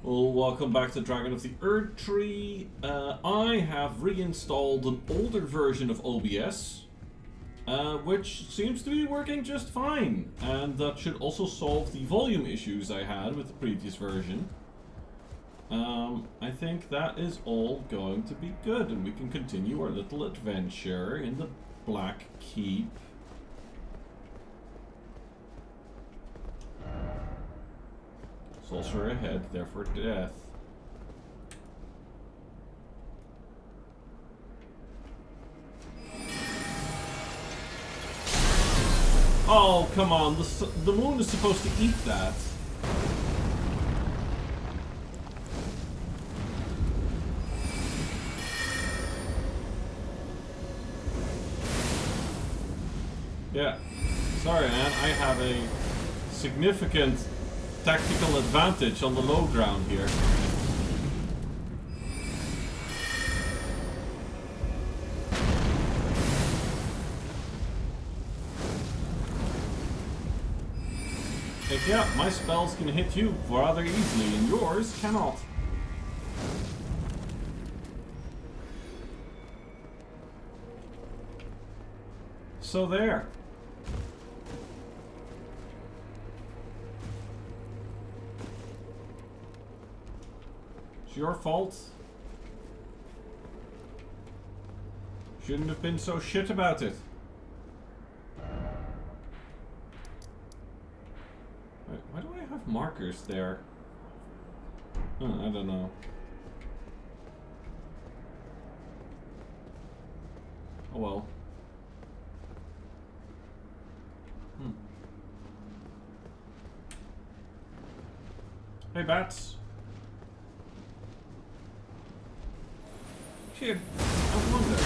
Well, welcome back to Dragon of the Erdtree. I have reinstalled an older version of OBS, which seems to be working just fine. And that should also solve the volume issues I had with the previous version. I think that is all going to be good, and we can continue our little adventure in the Black Keep. Saucer ahead, therefore death. Oh, come on, the moon is supposed to eat that. Yeah, sorry man, I have a significant tactical advantage on the low ground here. Like, yeah, my spells can hit you rather easily, and yours cannot. So there. It's your fault. Shouldn't have been so shit about it. Why do I have markers there? I don't know. Oh well. Hey bats. Shit, I wonder.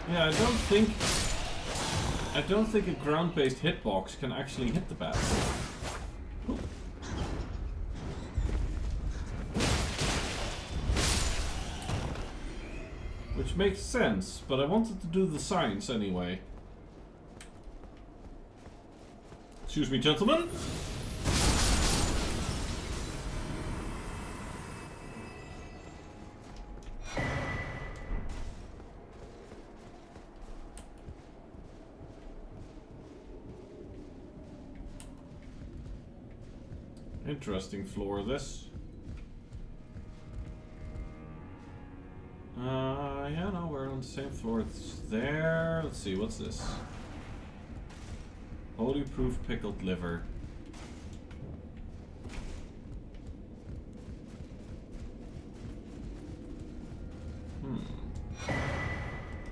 Yeah, I don't think a ground-based hitbox can actually hit the bat. Ooh. Which makes sense, but I wanted to do the science anyway. Excuse me, gentlemen. Interesting floor, this. Yeah, no, we're on the same floor. It's there. Let's see, what's this? Holy proof pickled liver.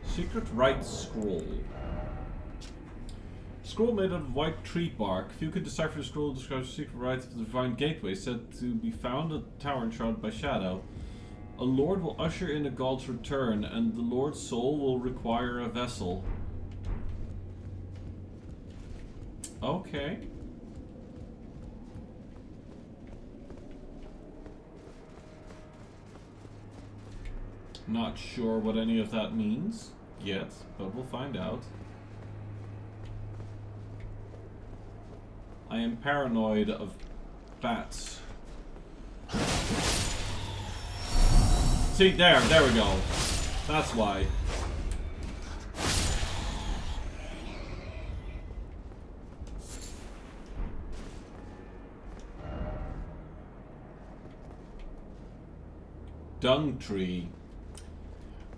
Secret Rite Scroll. Scroll made out of white tree bark. If you could decipher the scroll, describes the secret rites of the divine gateway, said to be found at the tower enshrouded by shadow. A lord will usher in a god's return, and the lord's soul will require a vessel. Okay. Not sure what any of that means yet, but we'll find out. I am paranoid of bats. See, there we go. That's why. Dung tree.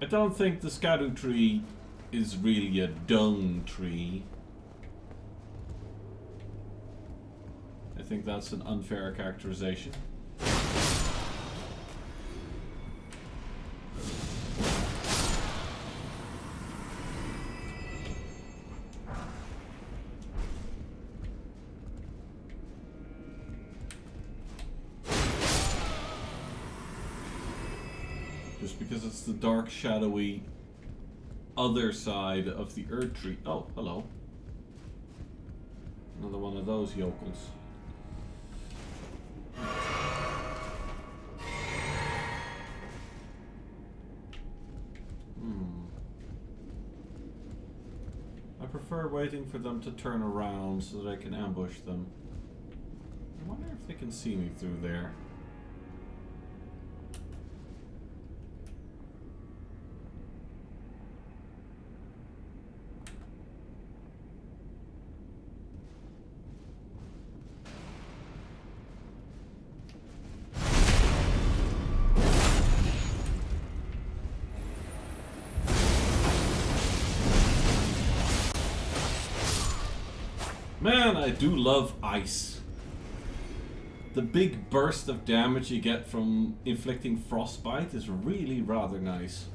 I don't think the Skadu tree is really a dung tree. I think that's an unfair characterization. Just because it's the dark, shadowy other side of the Erdtree. Oh, hello. Another one of those yokels. I prefer waiting for them to turn around so that I can ambush them. I wonder if they can see me through there. Man, I do love ice. The big burst of damage you get from inflicting frostbite is really rather nice.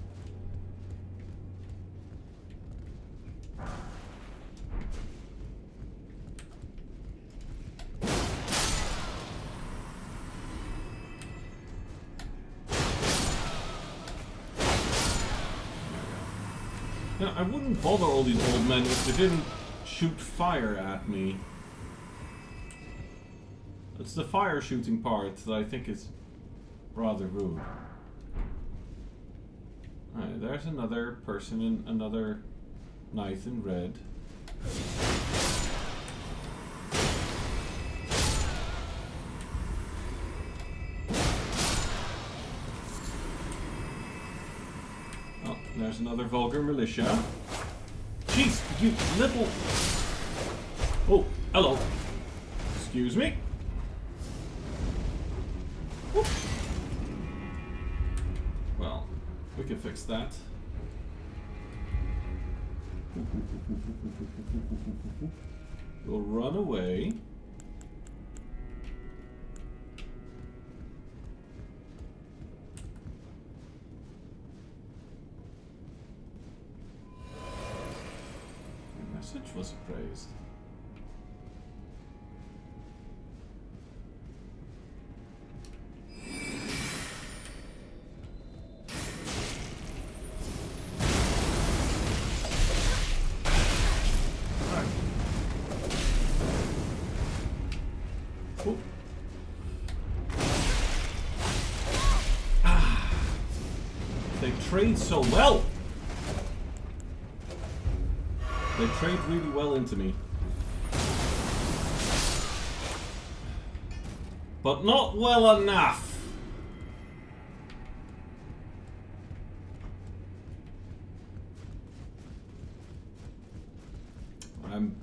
Now, I wouldn't bother all these old men if they didn't shoot fire at me. It's the fire shooting part that I think is rather rude. Alright, there's another person in another knight in red. Oh, there's another vulgar militia. Jeez, you little... Oh, hello. Excuse me. Whoop. Well, we can fix that. We'll run away. The message was praised. Trade so well. They trade really well into me. But not well enough.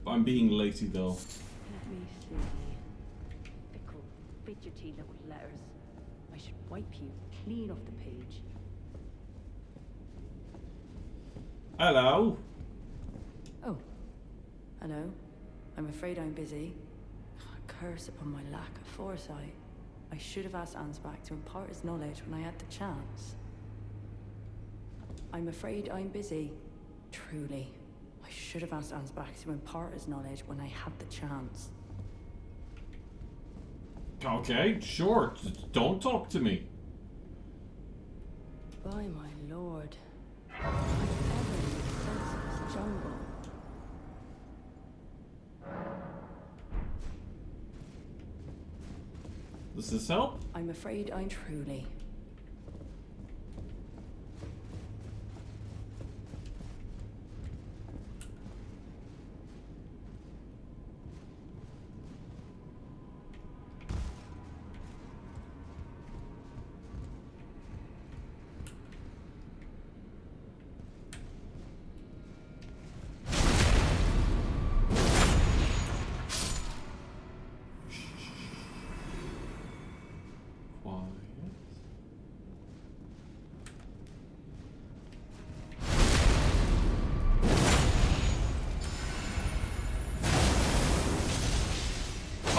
I'm being lazy though. Let me see. Fickle, fidgety little letters. I should wipe you clean off the page. Hello. Oh, hello. I'm afraid I'm busy. Curse upon my lack of foresight. I should have asked Ansbach to impart his knowledge when I had the chance. I'm afraid I'm busy. Truly. I should have asked Ansbach to impart his knowledge when I had the chance. Okay, sure. Don't talk to me. By my lord. I've ever in the senseless jungle. Does this help? I'm afraid I'm truly.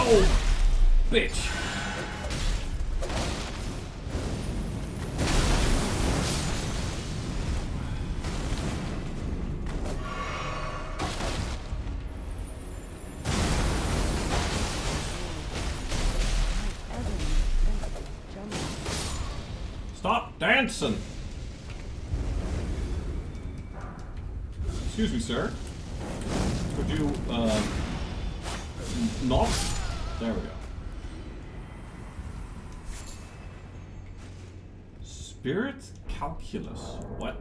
Oh, bitch. Stop dancing. Excuse me, sir. Could you, not? There we go. Spirit calculus. What?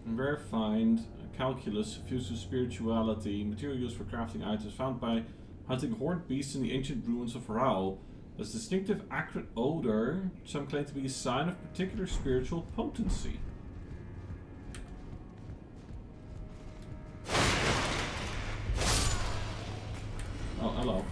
Rare find. calculus, fused with spirituality, material used for crafting items, found by hunting horned beasts in the ancient ruins of Rao. This distinctive acrid odor, some claim to be a sign of particular spiritual potency. Oh, hello.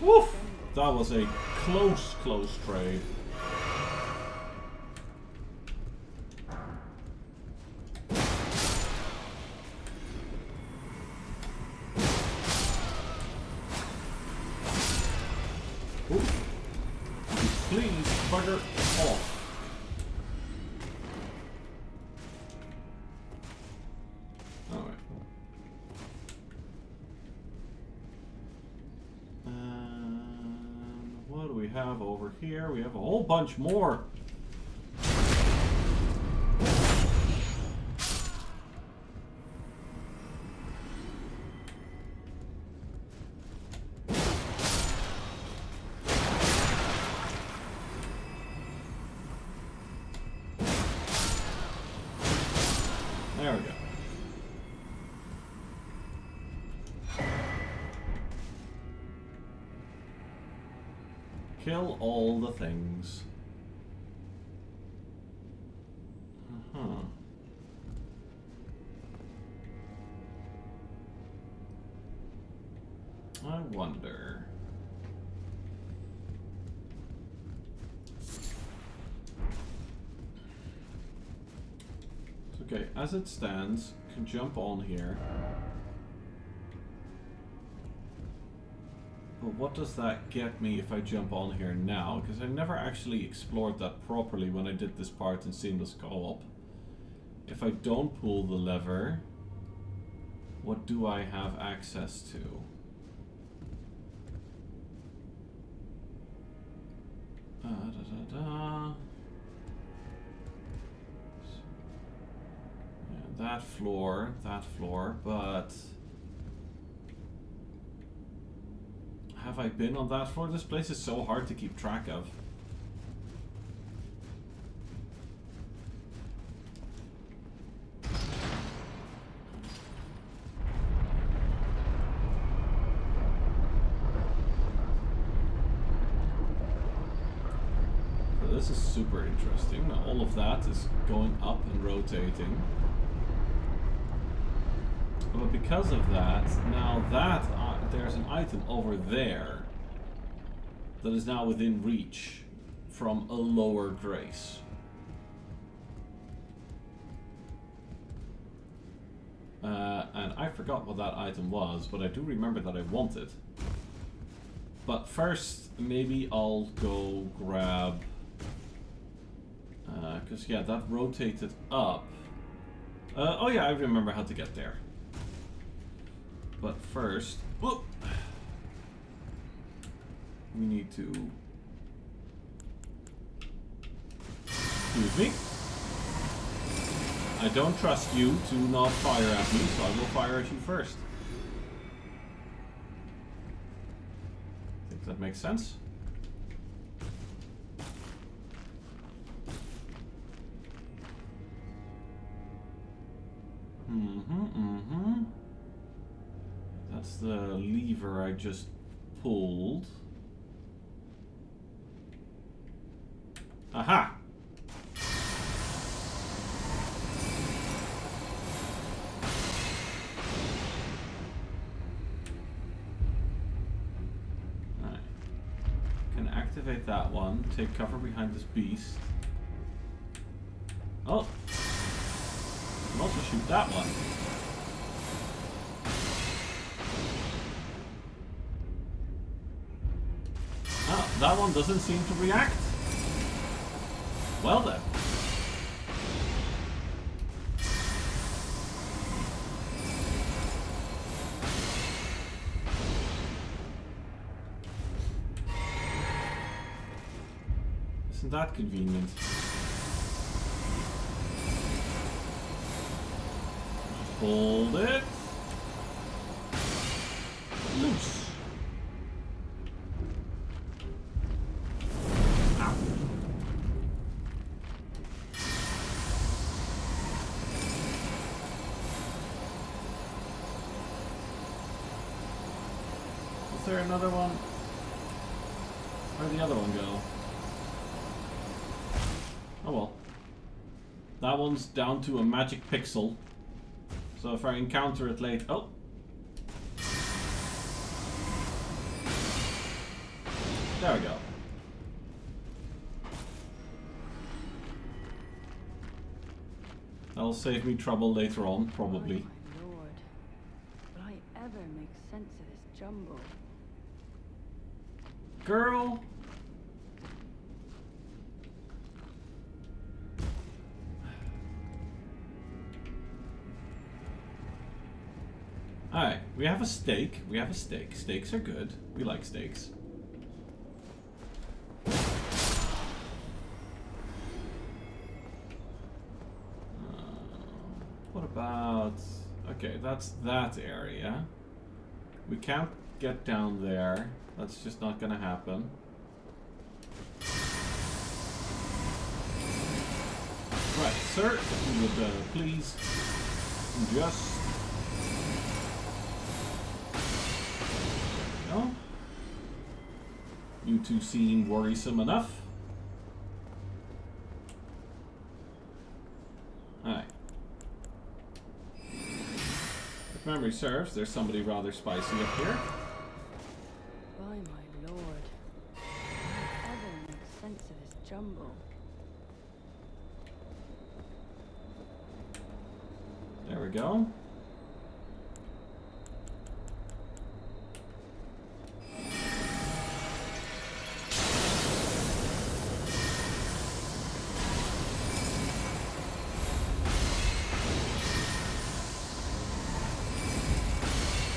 Woof! That was a close trade. Ooh. Please bugger off. Alright. What do we have over here? We have a whole bunch more. There we go. Kill all the things. I wonder. Okay, as it stands, can jump on here. But what does that get me if I jump on here now? Because I never actually explored that properly when I did this part in Seamless Co-op. If I don't pull the lever, what do I have access to? Yeah, that floor, but... Have I been on that floor? This place is so hard to keep track of. So this is super interesting. Now all of that is going up and rotating. But because of that, now that there's an item over there that is now within reach from a lower grace. And I forgot what that item was, but I do remember that I want it. But first, maybe I'll go grab... because yeah, that rotated up. Oh yeah, I remember how to get there. But first, whoop, we need to... Excuse me. I don't trust you to not fire at me, so I will fire at you first. Think that makes sense? That's the lever I just pulled. Aha! Alright. Can activate that one, take cover behind this beast. Oh! Can also shoot that one. that one doesn't seem to react. Well then. Isn't that convenient? Hold it. Loose. Ow. Is there another one? Where'd the other one go? Oh well. That one's down to a magic pixel. So if I encounter it late... Oh! There we go. That'll save me trouble later on, probably. Oh my lord. Will I ever make sense of this jumble? Girl! Alright, we have a steak. We have a steak. Steaks are good. We like steaks. What about... Okay, that's that area. We can't get down there. That's just not gonna happen. Right, sir, if you would please just... There we go. You two seem worrisome enough. Alright. If memory serves, there's somebody rather spicy up here. By my lord. Will I ever make sense of this jumble? There we go.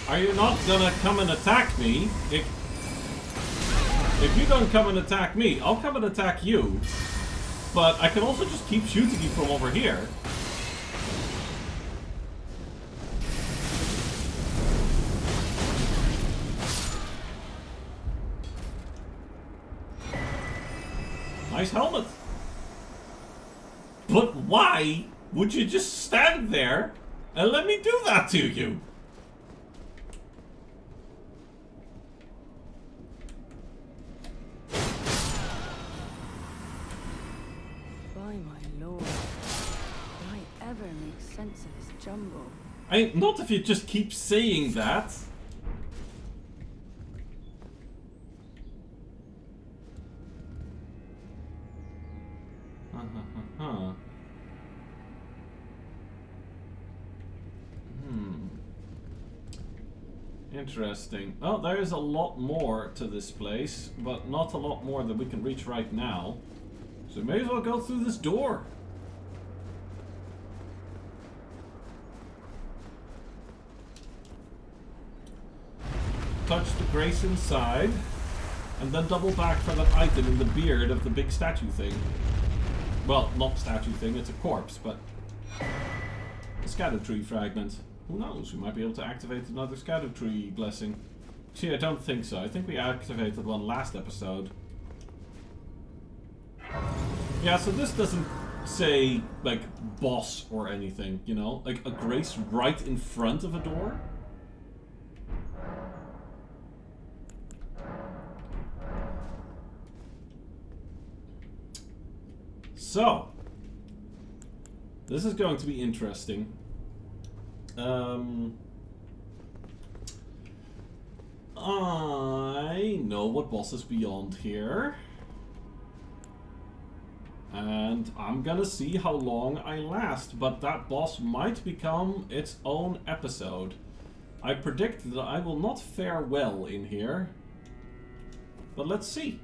Are you not gonna come and attack me? If you don't come and attack me, I'll come and attack you. But I can also just keep shooting you from over here. Nice helmet. But why would you just stand there and let me do that to you? Sense of this jumble. Not if you just keep saying that. Interesting. Oh, there is a lot more to this place, but not a lot more that we can reach right now. So we may as well go through this door. Touch the grace inside, and then double back for that item in the beard of the big statue thing. Well, not statue thing, it's a corpse, but a Erdtree fragment. Who knows, we might be able to activate another Erdtree blessing. See, I don't think so. I think we activated one last episode. Yeah, so this doesn't say, like, boss or anything, you know? Like, a grace right in front of a door? So, this is going to be interesting. I know what boss is beyond here. And I'm gonna see how long I last, but that boss might become its own episode. I predict that I will not fare well in here. But let's see.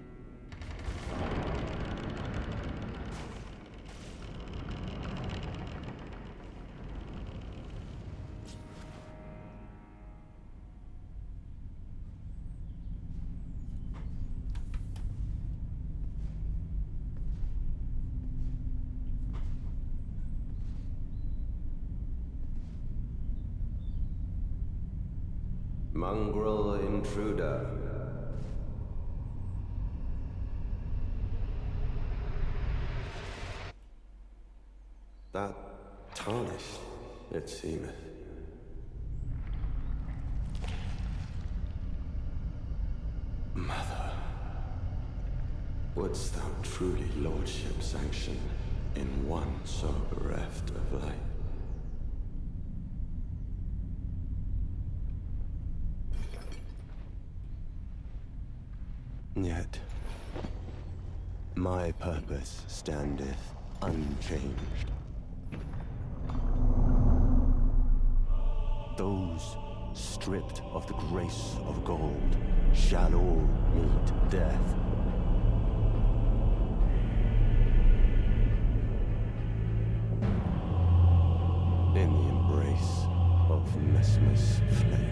Mongrel intruder. That tarnished, it seemeth. Mother, wouldst thou truly lordship sanction in one so bereft of light? Yet, my purpose standeth unchanged. Those stripped of the grace of gold shall all meet death. In the embrace of Mesmer's flame.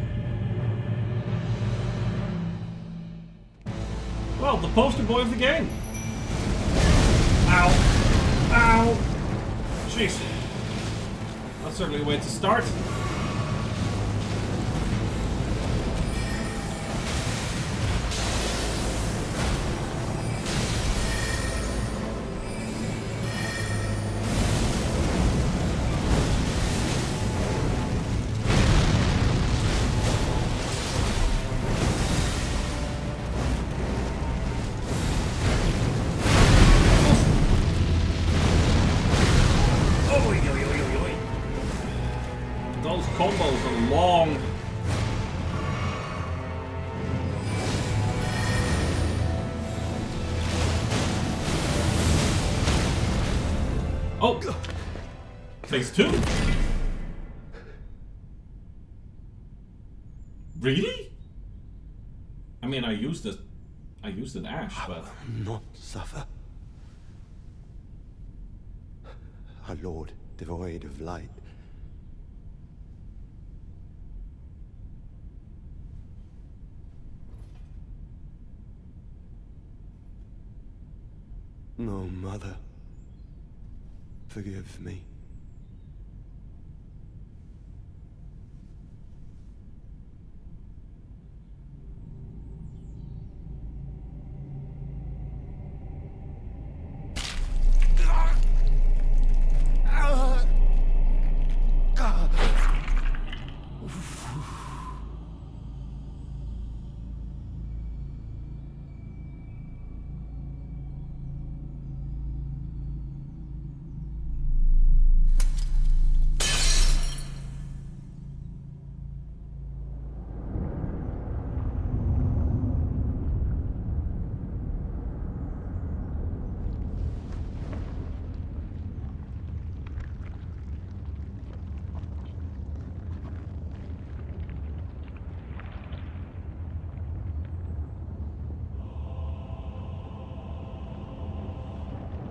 Well, the poster boy of the game. Ow. Ow. Jeez. That's certainly a way to start. Those combos are long. Oh! Phase 2? Really? I mean, I used an ash, but... Not suffer. A lord devoid of light. No, mother. Forgive me.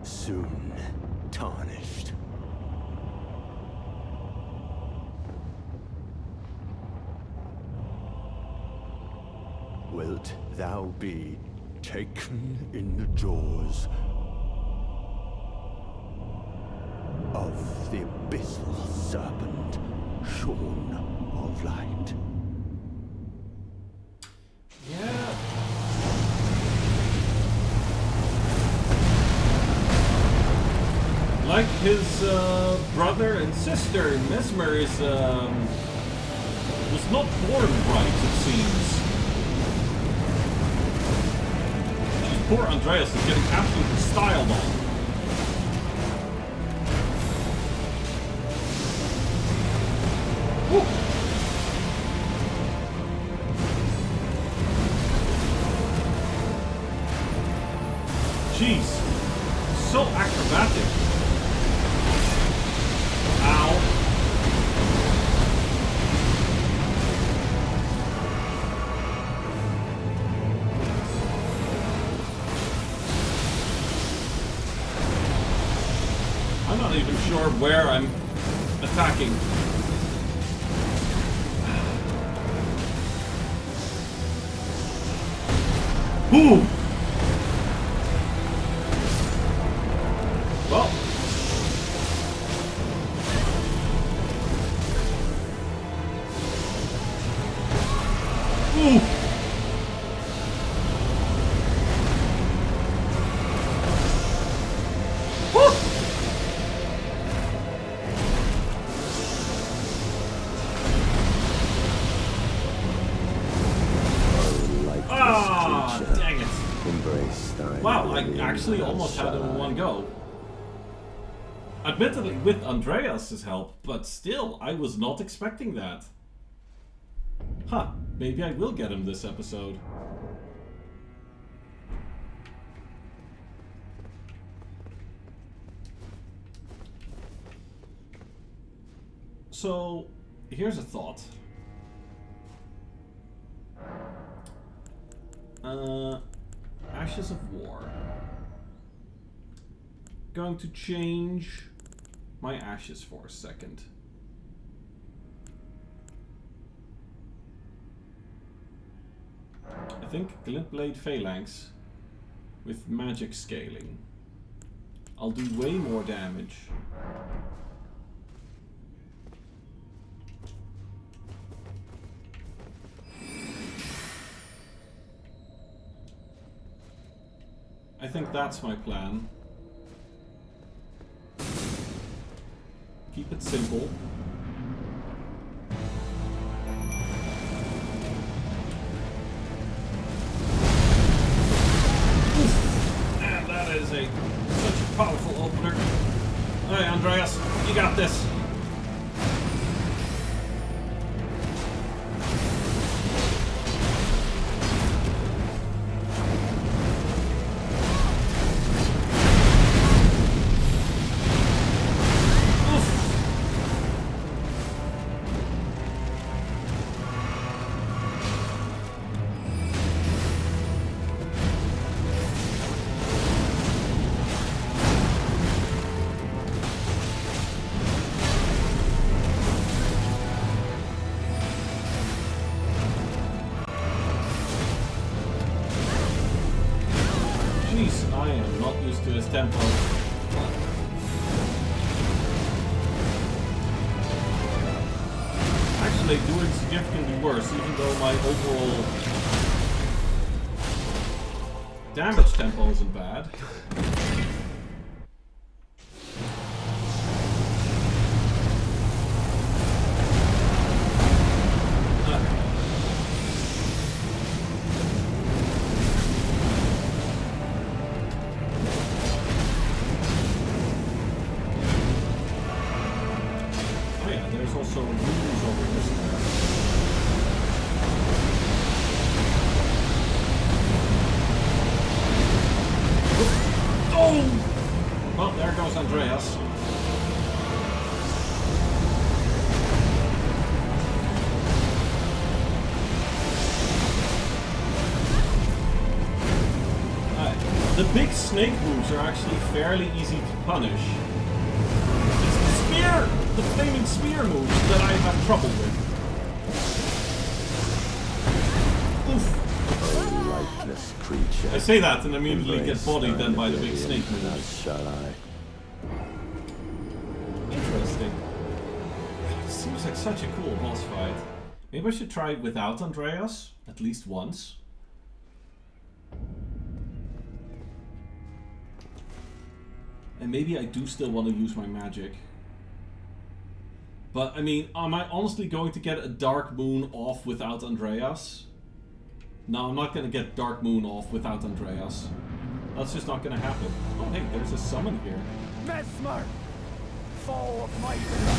Soon tarnished. Wilt thou be taken in the jaws of the abyssal serpent, shorn of light? Yeah. Like his brother and sister, Mesmer is was not born right, it seems. Poor Andreas is getting absolutely styled on. Woo. Jeez, so acrobatic. Ow. I'm not even sure where I'm attacking. Ooh. Well. actually almost had him in one go. Admittedly with Andreas' help, but still, I was not expecting that. Huh, maybe I will get him this episode. So, here's a thought. Ashes of War. Going to change my ashes for a second. I think Glintblade Phalanx with magic scaling. I'll do way more damage. I think that's my plan. Keep it simple. Oof. And that is such a powerful opener. Hey Andreas, you got this. Tempo. Actually doing significantly worse, even though my overall damage tempo isn't bad. The big snake moves are actually fairly easy to punish. It's the spear, the flaming spear moves that I have trouble with. Oof. Lifeless creature. I say that and immediately get bodied then by the big snake moves. Shall I? Interesting. This seems like such a cool boss fight. Maybe I should try it without Andreas, at least once. And maybe I do still want to use my magic. But, I mean, am I honestly going to get a Dark Moon off without Andreas? No, I'm not going to get Dark Moon off without Andreas. That's just not going to happen. Oh, hey, there's a summon here. Mesmer! Foe of my blood!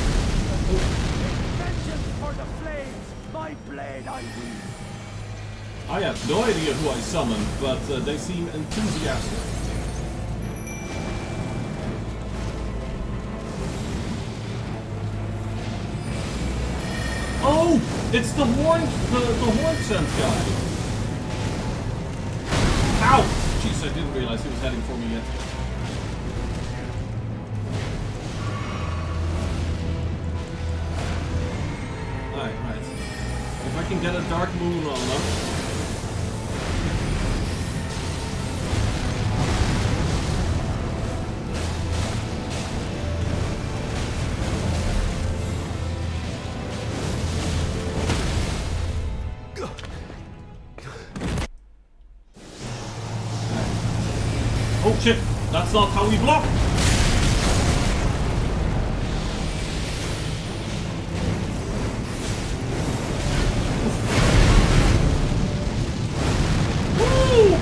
Vengeance for the flames! My blade I wield! I have no idea who I summoned, but they seem enthusiastic. Oh! It's the horn sense guy! Ow! Jeez, I didn't realize he was heading for me yet. Right. If I can get a Dark Moon on them. Oh shit, that's not how we block! Woo!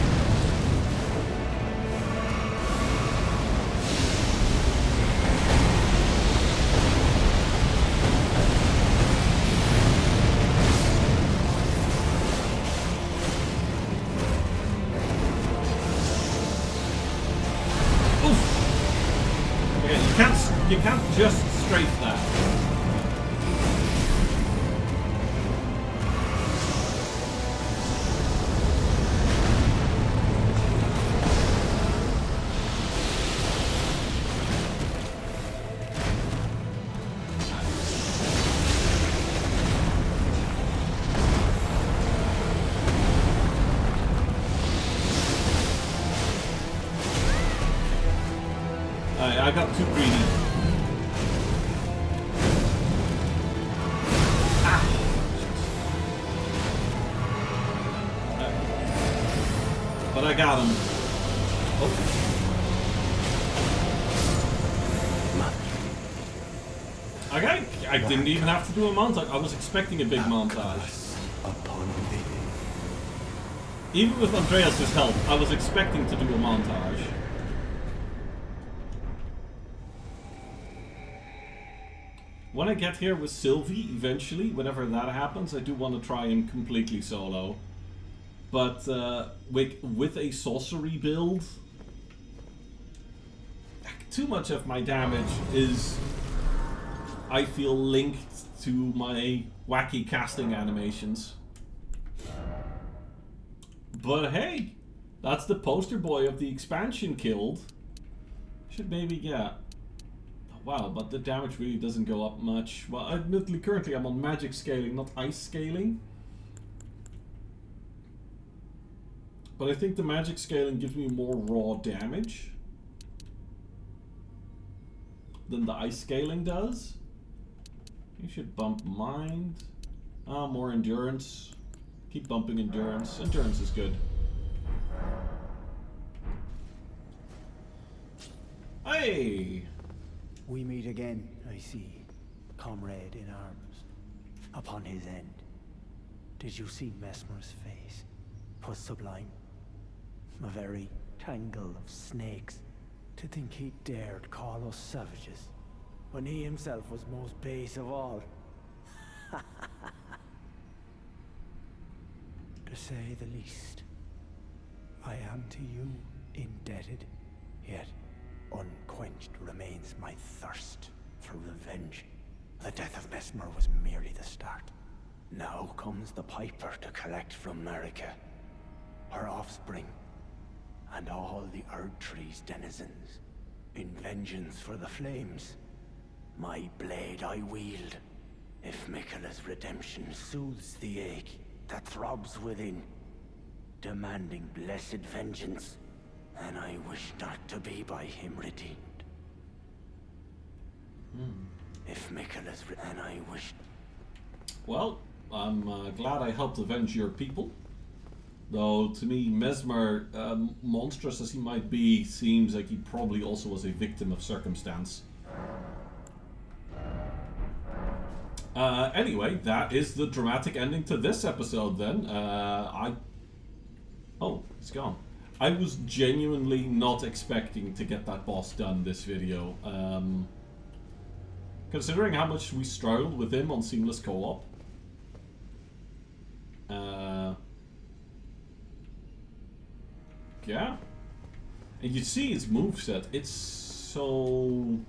Okay, you can't just strafe that. I got too greedy. Ah! But I got him. Oh. Okay, I didn't even have to do a montage. I was expecting a big montage. Even with Andreas' help, I was expecting to do a montage. When I get here with Sylvie, eventually, whenever that happens, I do want to try him completely solo. But with a sorcery build, too much of my damage is, I feel, linked to my wacky casting animations. But hey, that's the poster boy of the expansion killed. Should maybe, yeah. Wow, but the damage really doesn't go up much. Well, admittedly, currently I'm on magic scaling, not ice scaling. But I think the magic scaling gives me more raw damage than the ice scaling does. You should bump mind. Ah, more endurance. Keep bumping endurance. Endurance is good. Hey! We meet again, I see, comrade in arms, upon his end. Did you see Mesmer's face? 'Twas sublime. A very tangle of snakes. To think he dared call us savages, when he himself was most base of all. To say the least, I am to you indebted, yet unquenched remains my thirst for revenge. The death of Mesmer was merely the start. Now comes the Piper to collect from Marika, her offspring, and all the Erdtree's denizens. In vengeance for the flames, my blade I wield. If Miquella's redemption soothes the ache that throbs within, demanding blessed vengeance, then I wish not to be by him redeemed. If Miquella's then I wish... Well, I'm glad I helped avenge your people. Though, to me, Mesmer, monstrous as he might be, seems like he probably also was a victim of circumstance. Anyway, that is the dramatic ending to this episode then. Oh, it's gone. I was genuinely not expecting to get that boss done this video. Considering how much we struggled with him on Seamless Co-op. Yeah. And you see his moveset, it's so...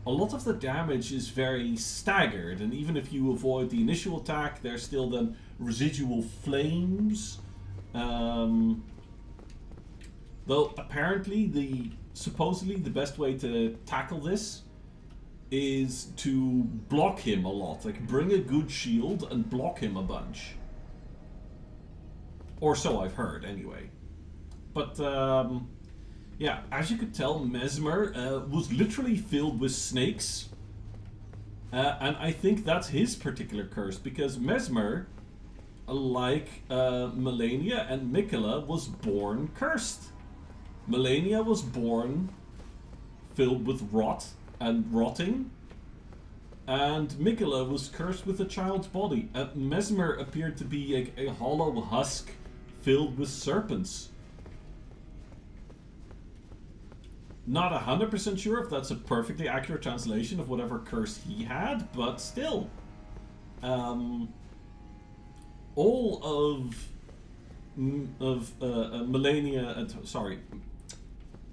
a lot of the damage is very staggered, and even if you avoid the initial attack, there's still then residual flames. Though apparently supposedly the best way to tackle this is to block him a lot. Like, bring a good shield and block him a bunch. Or so I've heard, anyway. But, yeah, as you could tell, Mesmer was literally filled with snakes. And I think that's his particular curse, because Mesmer, like Melania and Miquella, was born cursed. Melania was born filled with rot and rotting, and Miquella was cursed with a child's body. Mesmer appeared to be a hollow husk filled with serpents. Not 100% sure if that's a perfectly accurate translation of whatever curse he had, but still. All of Melania,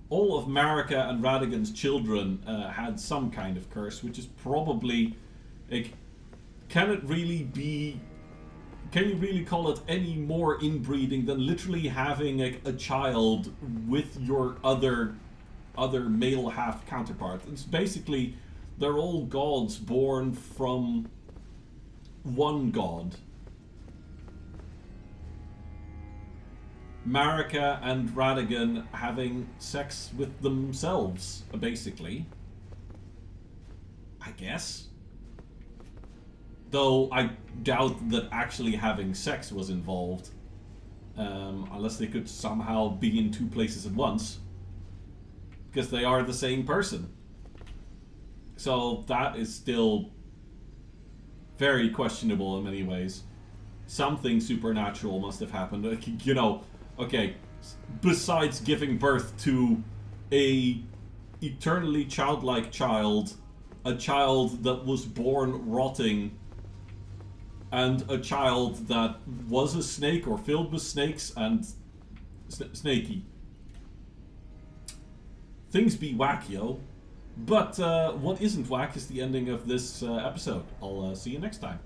all of Marika and Radigan's children had some kind of curse, which is probably, like, can you really call it any more inbreeding than literally having like a child with your other male half counterpart? It's basically, they're all gods born from one god. Marika and Radigan having sex with themselves, basically. I guess. Though I doubt that actually having sex was involved. Unless they could somehow be in two places at once. Because they are the same person. So that is still very questionable in many ways. Something supernatural must have happened. You know, okay, besides giving birth to a eternally childlike child, a child that was born rotting, and a child that was a snake or filled with snakes and Snakey. Things be whack, yo. But what isn't whack is the ending of this episode. I'll see you next time.